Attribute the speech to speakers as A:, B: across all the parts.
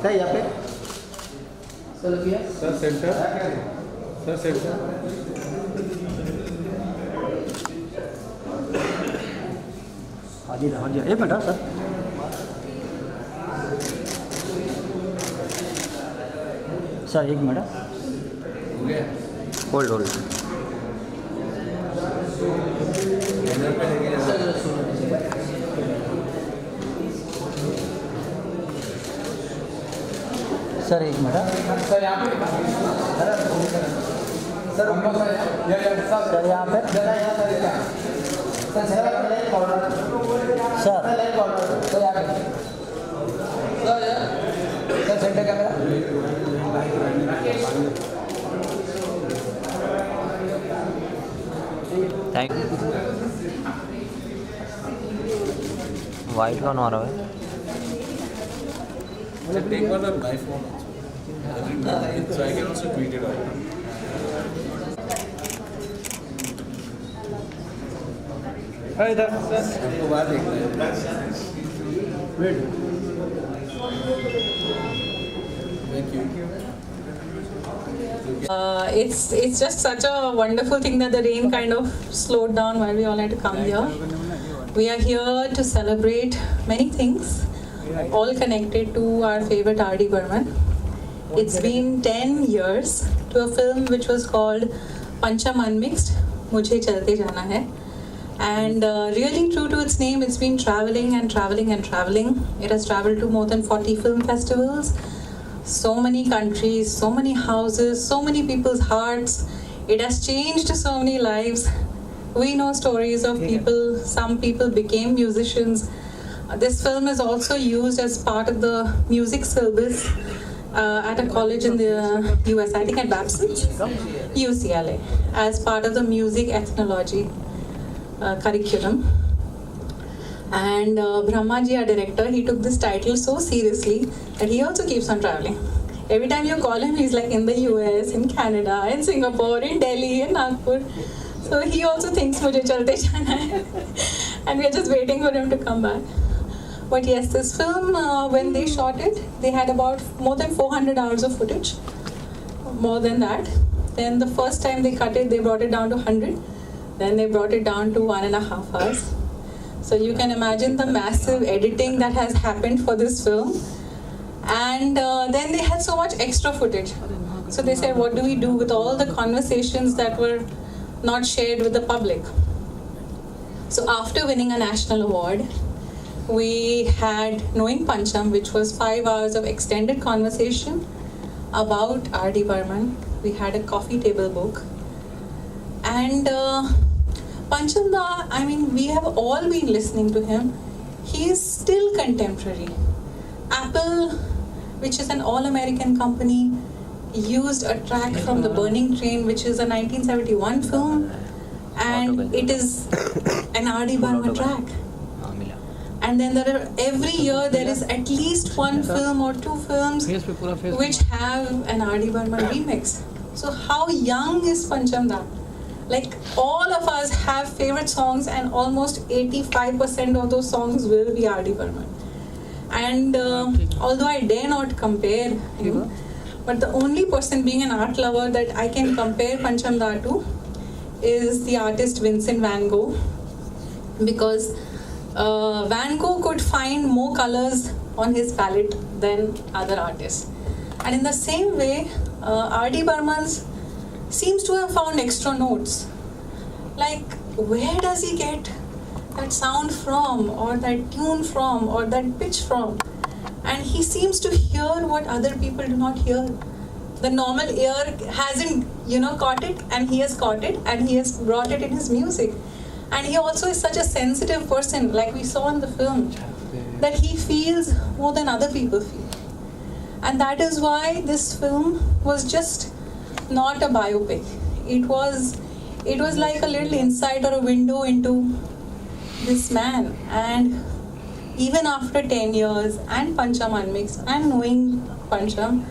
A: क्या यहाँ पे
B: सर सेंटर सर सेंटर
A: हाँ जी एक मिनट सर सर एक मिनट होल्ड सर एक मिनट
C: सर यहाँ पे सर
A: यहाँ पे
C: सर सेंटर कैमरा
D: थैंक वाइट वन आ रहा है
B: take one on my phone also. So I can also tweet it out.
A: इधर
B: हमको बाहर देखना है. Thank you.
E: It's just such a wonderful thing that the rain kind of slowed down while we all had to come here. We are here to celebrate many things, all connected to our favorite R.D. Burman. It's been 10 years to a film which was called Pancham Unmixed, Mujhe Chalte Jana Hai. And really true to its name, it's been traveling and traveling and traveling. It has traveled to more than 40 film festivals, so many countries, so many houses, so many people's hearts. It has changed so many lives. We know stories of people, some people became musicians. This film is also used as part of the music syllabus at a college in the US, I think at Babson's, UCLA, as part of the music ethnology curriculum. And Brahmaji, our director, he took this title so seriously that he also keeps on traveling. Every time you call him, he's like in the US, in Canada, in Singapore, in Delhi, in Nagpur. So he also thinks Mujhe Chalte Jana Hai. And we are just waiting for him to come back. But yes, this film, when they shot it, they had about more than 400 hours of footage. More than that. Then the first time they cut it, they brought it down to 100. Then they brought it down to 1.5 hours. So you can imagine the massive editing that has happened for this film. And then they had so much extra footage. So they said, what do we do with all the conversations that were not shared with the public? So after winning a national award, we had Knowing Pancham, which was 5 hours of extended conversation about R.D. Burman. We had a coffee table book. And Pancham Da, I mean, we have all been listening to him. He is still contemporary. Apple, which is an all-American company, used a track from The Burning Train, which is a 1971 film, and it is an R.D. Burman track. And then every year there is at least one film or two films which have an R.D. Burman remix. So how young is Pancham Da? Like, all of us have favorite songs, and almost 85% of those songs will be R.D. Burman. And although I dare not compare him, but the only person, being an art lover, that I can compare Pancham Da to is the artist Vincent van Gogh, because Van Gogh could find more colors on his palette than other artists. And in the same way, R.D. Burman seems to have found extra notes. Like, where does he get that sound from, or that tune from, or that pitch from? And he seems to hear what other people do not hear. The normal ear hasn't, caught it, and he has caught it, and he has brought it in his music. And he also is such a sensitive person, like we saw in the film, that he feels more than other people feel. And that is why this film was just not a biopic. It was like a little insight or a window into this man. And even after 10 years and Pancham Unmixed and knowing Pancham,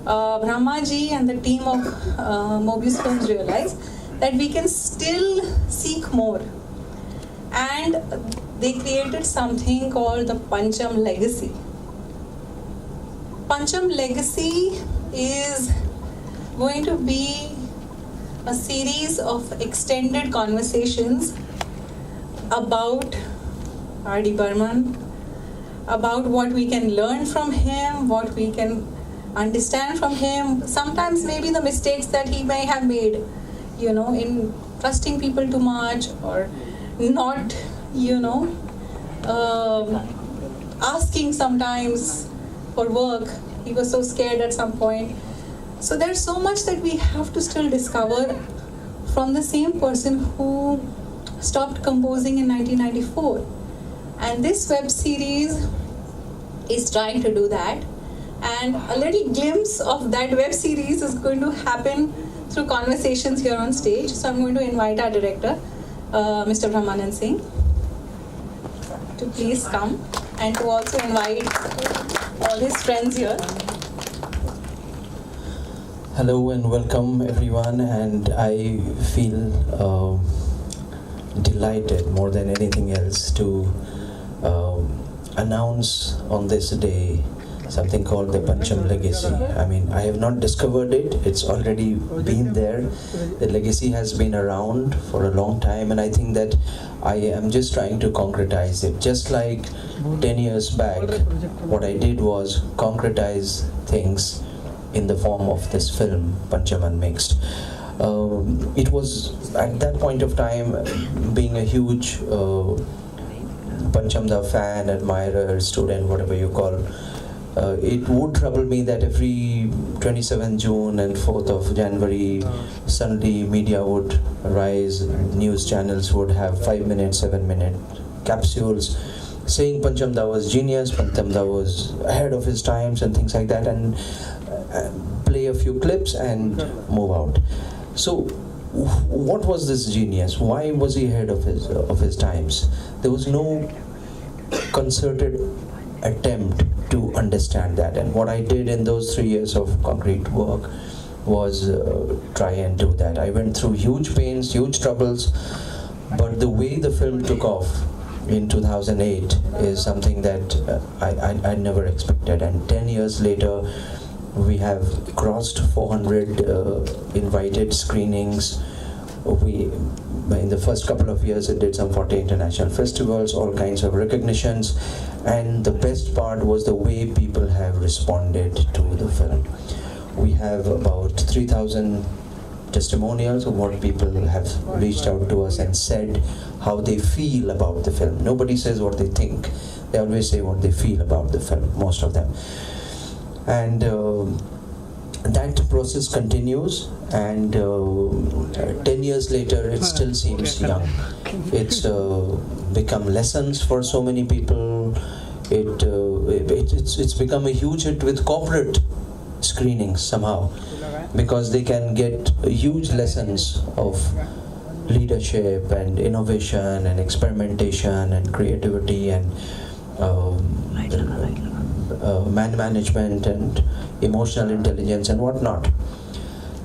E: Brahmaji and the team of Mobius Films realized that we can still seek more. And they created something called the Pancham Legacy. Pancham Legacy is going to be a series of extended conversations about R.D. Burman, about what we can learn from him, what we can understand from him, sometimes maybe the mistakes that he may have made, in trusting people too much or not, asking sometimes for work. He was so scared at some point. So there's so much that we have to still discover from the same person who stopped composing in 1994. And this web series is trying to do that. And a little glimpse of that web series is going to happen through conversations here on stage. So I'm going to invite our director, Mr. Brahmanand Singh, to please come and to also invite all his friends here.
C: Hello and welcome everyone, and I feel delighted more than anything else to announce on this day something called the Pancham Legacy. I mean, I have not discovered it, it's already been there. The legacy has been around for a long time, and I think that I am just trying to concretize it. Just like 10 years back, what I did was concretize things in the form of this film, Pancham Unmixed. It was at that point of time, being a huge Panchamda fan, admirer, student, whatever you call, it would trouble me that every 27th June and 4th of January, suddenly media would rise, news channels would have 5-minute, 7-minute capsules saying Panchamda was genius, Panchamda was ahead of his times and things like that, and play a few clips and move out. So what was this genius? Why was he ahead of his times? There was no concerted attempt to understand that, and what I did in those 3 years of concrete work was try and do that. I went through huge pains, huge troubles, but the way the film took off in 2008 is something that I never expected, and 10 years later we have crossed 400 invited screenings. We, in the first couple of years, it did some 40 international festivals, all kinds of recognitions, and the best part was the way people have responded to the film. We have about 3,000 testimonials of what people have reached out to us and said how they feel about the film. Nobody says what they think, they always say what they feel about the film, most of them. And that process continues, and 10 years later it still seems young. It's become lessons for so many people. It's become a huge hit with corporate screenings somehow, because they can get huge lessons of leadership and innovation and experimentation and creativity and man management and emotional intelligence and whatnot.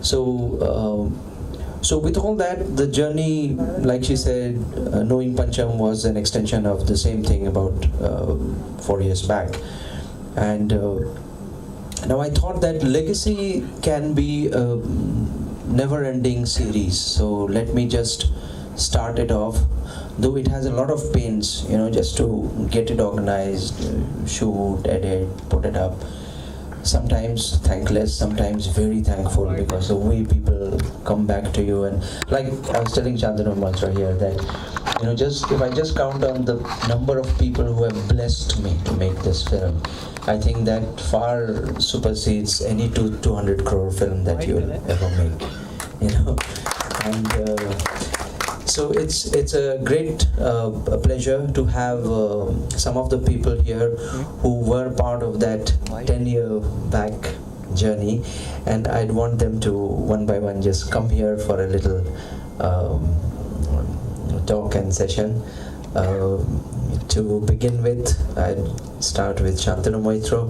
C: So with all that, the journey, like she said, knowing Pancham was an extension of the same thing about 4 years back. And now I thought that legacy can be a never-ending series. So let me just start it off, though it has a lot of pains, just to get it organized, shoot, edit, put it up. Sometimes thankless, sometimes very thankful, because the way people come back to you, and like I was telling Chandana Maltra here that if I just count on the number of people who have blessed me to make this film, I think that far supersedes any 200 crore film that you'll ever make, and so it's a great pleasure to have some of the people here who were part of that 10-year back journey, and I'd want them to one by one just come here for a little talk and session. To begin with, I'd start with Shantanu Moitra.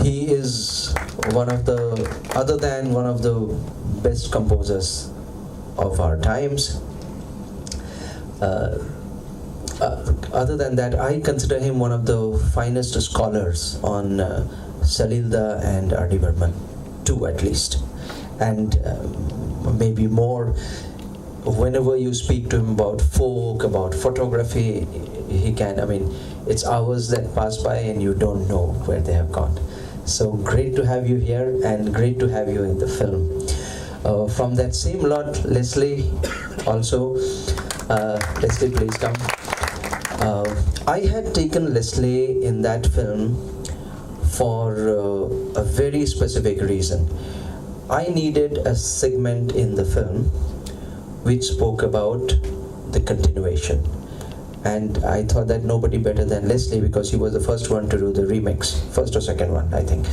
C: He is other than one of the best composers of our times. other than that, I consider him one of the finest scholars on Salilda and R.D. Burman, two at least, and maybe more. Whenever you speak to him about folk, about photography, he can, I mean, it's hours that pass by and you don't know where they have gone. So great to have you here and great to have you in the film. From that same lot, Leslie also. Leslie, please come. I had taken Leslie in that film for a very specific reason. I needed a segment in the film which spoke about the continuation. And I thought that nobody better than Leslie, because he was the first one to do the remix, first or second one, I think.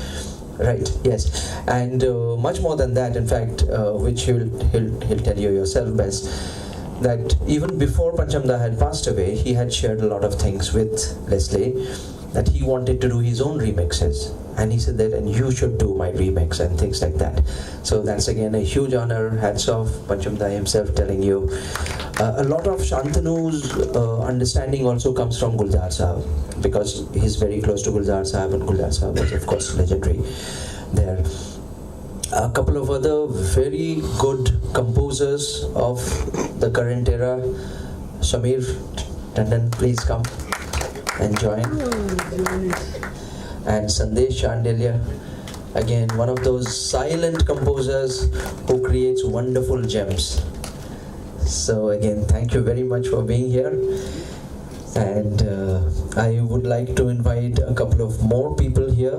C: Right, yes. And much more than that, in fact, which he'll tell you yourself best, that even before Panchamda had passed away, he had shared a lot of things with Leslie, that he wanted to do his own remixes. And he said that, and you should do my remix and things like that. So that's again a huge honor. Hats off, Panchamda himself telling you. A lot of Shantanu's understanding also comes from Gulzar Sahab, because he's very close to Gulzar Sahab, and Gulzar Sahab was of course legendary there. A couple of other very good composers of the current era. Shamir Tandon, please come and join. And Sandesh Chandelia, again one of those silent composers who creates wonderful gems. So again, thank you very much for being here. And I would like to invite a couple of more people here.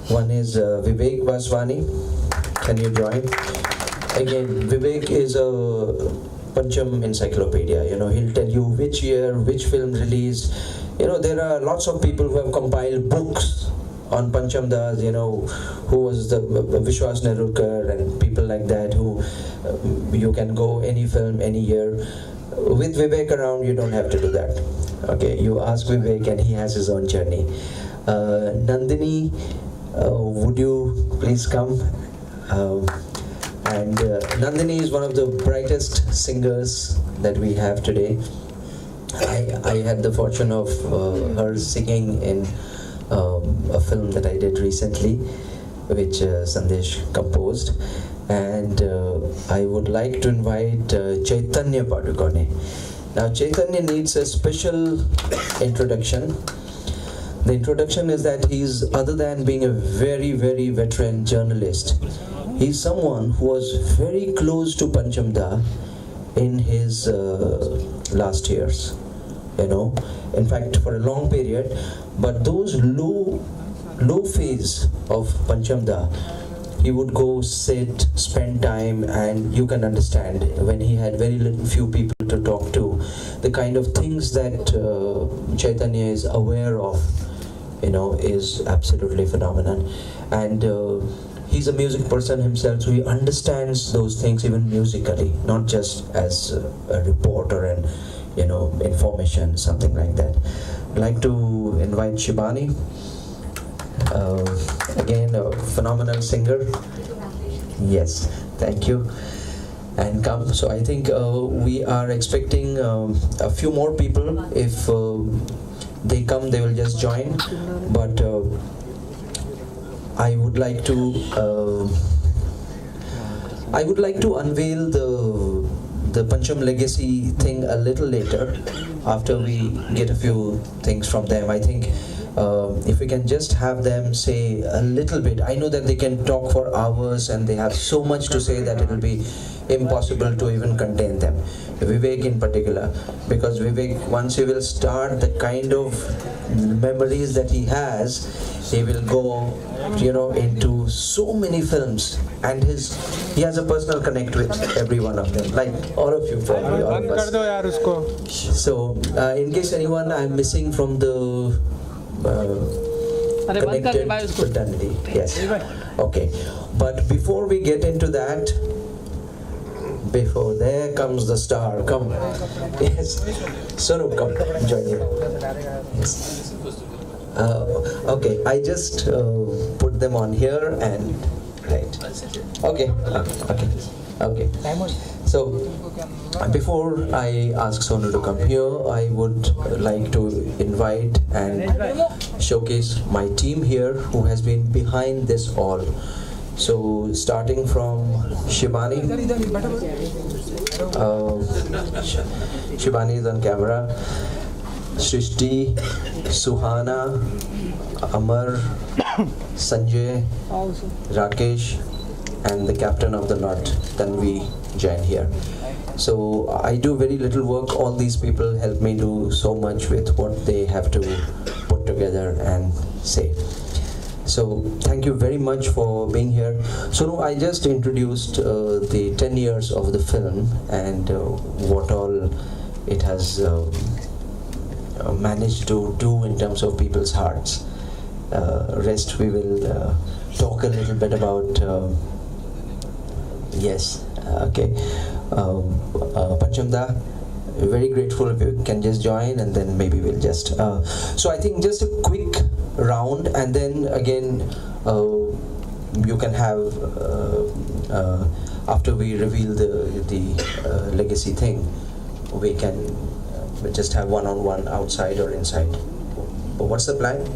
C: One is Vivek Vaswani. Can you join? Again, Vivek is a Pancham encyclopedia. You know, he'll tell you which year, which film released. You know, there are lots of people who have compiled books on Panchamdas, you know, who was the Vishwas Nerurkar and people like that, who you can go any film, any year. With Vivek around, you don't have to do that. Okay, you ask Vivek and he has his own journey. Nandini, would you please come? And Nandini is one of the brightest singers that we have today. I had the fortune of her singing in a film that I did recently, which Sandesh composed. And I would like to invite Chaitanya Padukone. Now Chaitanya needs a special introduction. The introduction is that he's, other than being a very, very veteran journalist, he's someone who was very close to Panchamda in his last years, you know, in fact for a long period. But those low phase of Panchamda, he would go sit, spend time, and you can understand when he had very few people to talk to, the kind of things that Chaitanya is aware of, you know, is absolutely phenomenal. And he's a music person himself, so he understands those things even musically, not just as a reporter and, you know, information, something like that. I'd like to invite Shibani, again a phenomenal singer. Yes, thank you. And come. So I think we are expecting a few more people. If they come, they will just join. But I would like to unveil the Pancham legacy thing a little later, after we get a few things from them. I think if we can just have them say a little bit. I know that they can talk for hours and they have so much to say that it will be impossible to even contain them. Vivek in particular, because Vivek, once he will start the kind of memories that he has, he will go, you know, into so many films, and he has a personal connect with every one of them, like all of you probably, all of us. So in case anyone I'm missing from the connected fraternity, yes, okay. But before we get into that, there comes the star. Come, yes, Swaroop, come, join you. Yes. Okay, I just put them on here and right. Okay, okay. So, before I ask Sonu to come here, I would like to invite and showcase my team here who has been behind this all. So, starting from Shivani. Shivani is on camera. Shrishti, Suhana, Amar, Sanjay, Rakesh, and the captain of the knot, Tanvi, Jain here. So I do very little work. All these people help me do so much with what they have to put together and say. So thank you very much for being here. So I just introduced the 10 years of the film and what all it has managed to do in terms of people's hearts. Rest we will talk a little bit about. Yes, okay. Panchamda, very grateful if you can just join, and then maybe we'll just. So I think just a quick round, and then again you can have after we reveal the legacy thing, we can just have one-on-one outside or inside. But what's the plan?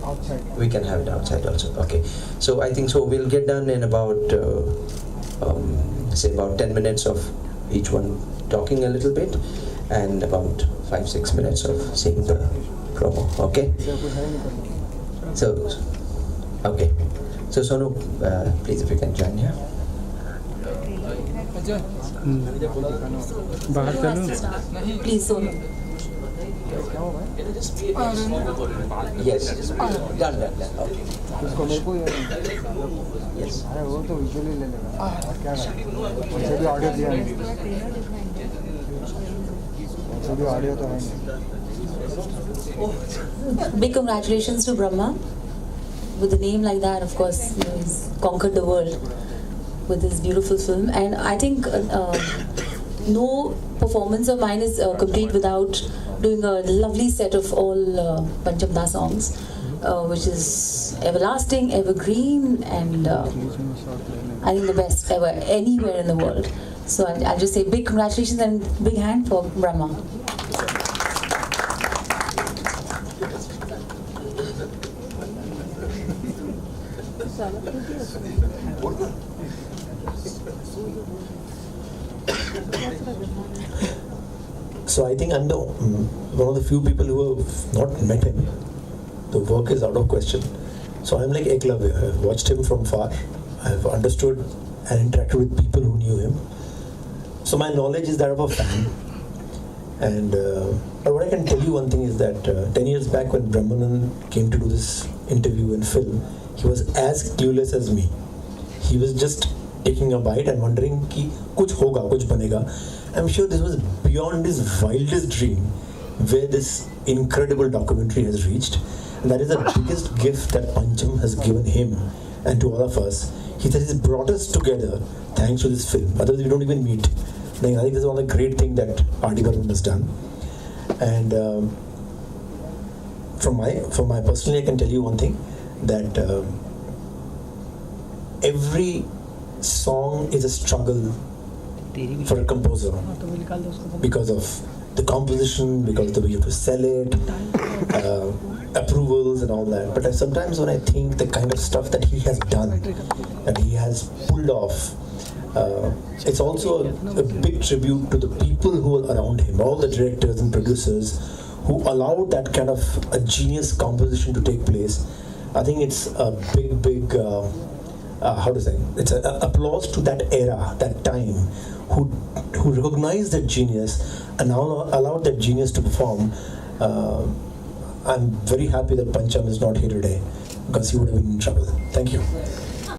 C: Outside. We can have it outside also. Okay. So I think so. We'll get done in about say about 10 minutes of each one talking a little bit, and about 5-6 minutes of seeing the promo. Okay. So okay. So Sonu, please if you can join here.
E: Please, Sonu.
C: Yes. Done. Okay. Yes.
D: अरे वो तो visually ले लेगा क्या वैसे भी audio दिया नहीं वैसे भी ऑडियो तो है नहीं
F: Big congratulations to Brahma. With a name like that, of course, he's conquered the world with this beautiful film. And I think no performance of mine is complete without doing a lovely set of all Panchamda songs, which is everlasting, evergreen, and I think the best ever anywhere in the world. So I'll just say big congratulations and big hand for Brahma.
G: So I think I'm the one of the few people who have not met him. The work is out of question. So I'm like Eklavya. I've watched him from far. I've understood and interacted with people who knew him. So my knowledge is that of a fan. And but what I can tell you one thing is that 10 years back when Burman came to do this interview and film, he was as clueless as me. He was just taking a bite and wondering कि कुछ होगा, कुछ बनेगा. I'm sure this was beyond his wildest dream, where this incredible documentary has reached. And that is the biggest gift that Pancham has given him and to all of us. He said he's brought us together thanks to this film. Otherwise we don't even meet. I think this is one of the great things that R.D. Burman has done. And from my personally, I can tell you one thing, that every song is a struggle for a composer because of the composition, because of the way you have to sell it, approvals and all that. But sometimes when I think the kind of stuff that he has done, that he has pulled off, it's also a big tribute to the people who are around him, all the directors and producers who allowed that kind of a genius composition to take place. I think it's a big how to say, it's an applause to that era, that time, who recognized that genius and now allowed that genius to perform. I'm very happy that Pancham is not here today, because he would have been in trouble. Thank you.